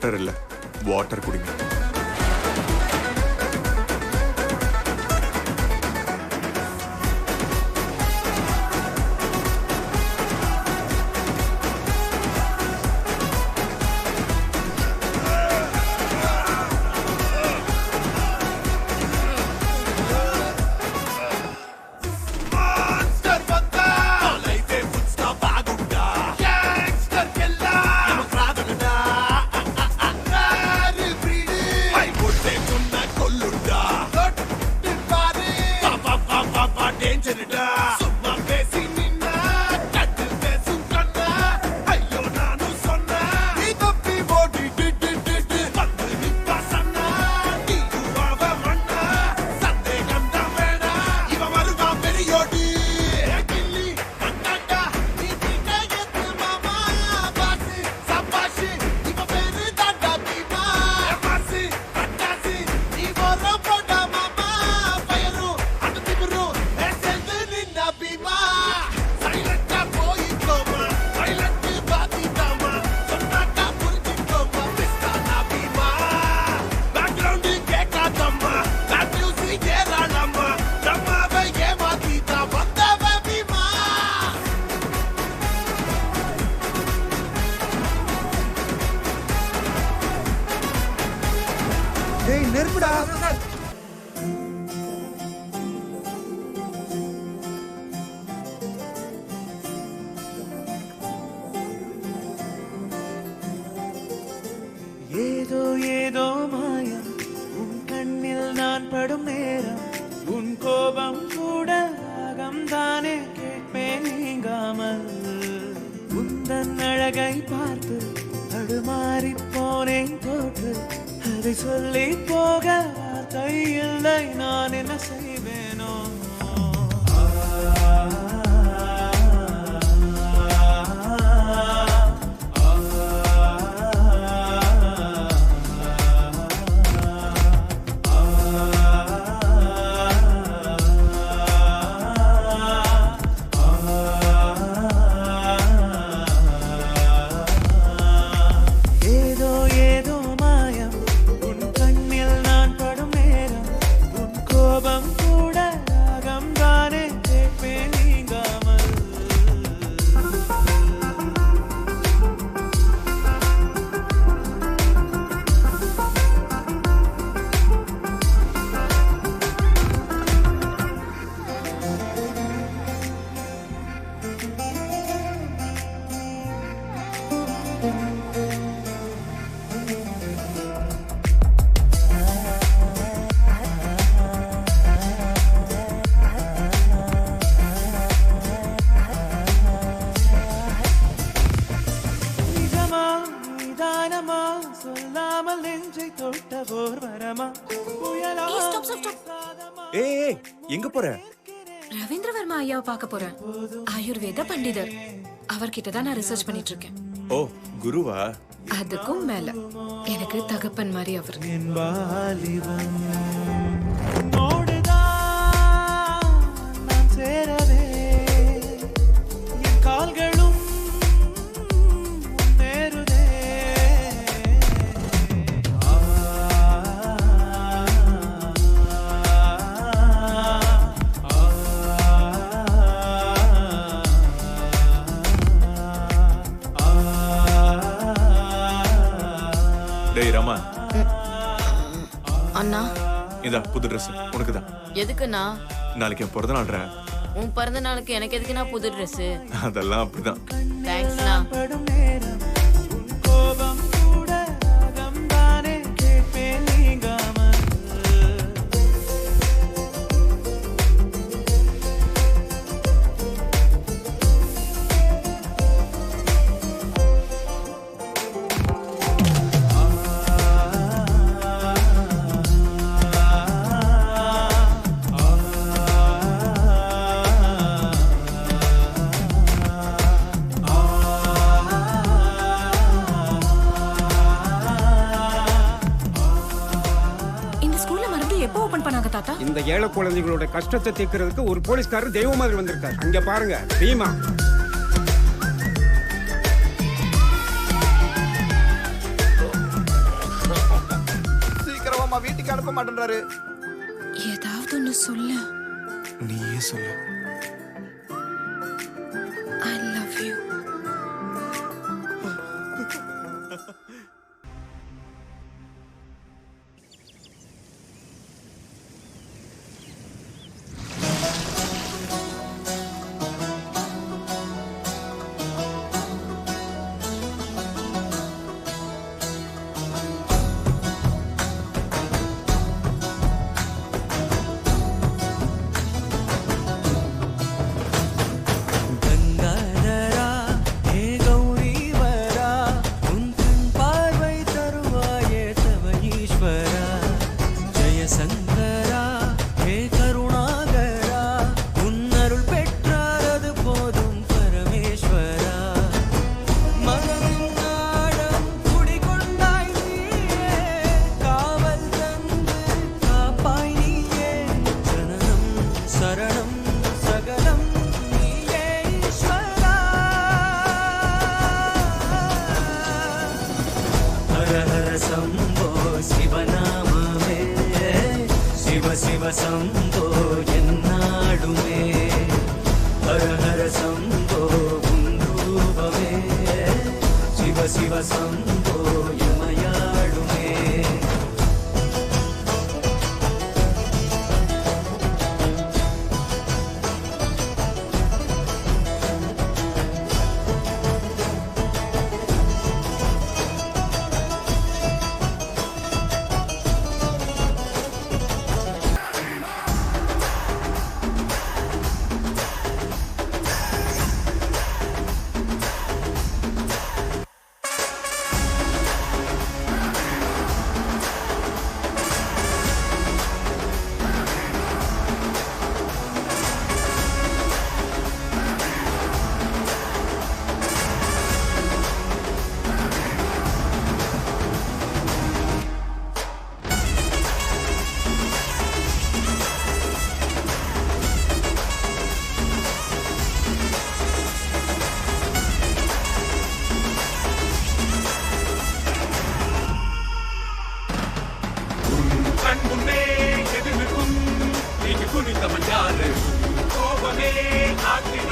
Water இல்ல, water குடிங்க. ஏதோ ஏதோ மாயம் உன் கண்ணில் நான் படும் நேரம், உன் கோபம் கூட ராகம் தானே கேட்பேன் நீங்காமல். உந்தன் அழகை பார்த்து தடுமாறி போனேன் தோற்று, அதை சொல்லி போக வார்த்தை இல்லை, நான் என்ன செய்வேனோ. சொல்லாமல் நெஞ்சை தொட்ட போர் வரமா புயலா. ஏய், எங்க போற? ரவீந்திர வர்மா ஐயாவை பார்க்க போறேன். ஆயுர்வேத பண்டிதர். அவர்கிட்ட தான் நான் ரிசர்ச் பண்ணிட்டு இருக்கேன். ஓ, குருவா? அதுக்கும் மேல எனக்கு தகப்பன் மாதிரி அவர். நான் சேரவே என் கால்களும் நேருதே. டேய் ராமா, அண்ணா இதா புது ட்ரெஸ் உனக்குதான். எதுக்குண்ணா? நாளைக்கு என் பிறந்த நாள்ற. உன் பிறந்த நாளுக்கு எனக்கு எதுக்குண்ணா புது ட்ரெஸ்? அதெல்லாம் அப்படிதான். தேங்க்ஸ்ண்ணா. இந்த ஏழை குழந்தைகளோட கஷ்டத்தை தீர்க்கிறதுக்கு ஒரு போலீஸ்காரர் தெய்வ மாதிரி வந்திருக்காரு. அங்க பாருங்க, பீமா. கொடுக்க மாட்டேன்றாரு. ஏதாவது ஒண்ணு சொல்லு. நீயே சொல்லு. I love you. கங்காதரா ஹே கௌரி வரா உன் கண் பார்வை தருவாயே தவ ஈஸ்வரா ஜெய சங்கரா ஹே கருணாகரா உன் அருள் பெற்றாரது போதும் பரமேஸ்வரா மனதின் நாடம் குடிகொண்டாய் நீயே காவல் தந்து காப்பாய் நீயே ஜனனம் சரணம் சகலம் நீயே ஈஸ்வரா ஹர ஹர சம்போ சிவநாமமே சிவ சிவ சம்போ என்னாடுமே ஹர ஹர சம்போ உன் ரூபமே சிவ சிவ சம்போ எமையாடுமே கண் முன்னே எதிர்க்கும் நீங்க குனிந்தவன் யாரு கோபமே ஆற்றின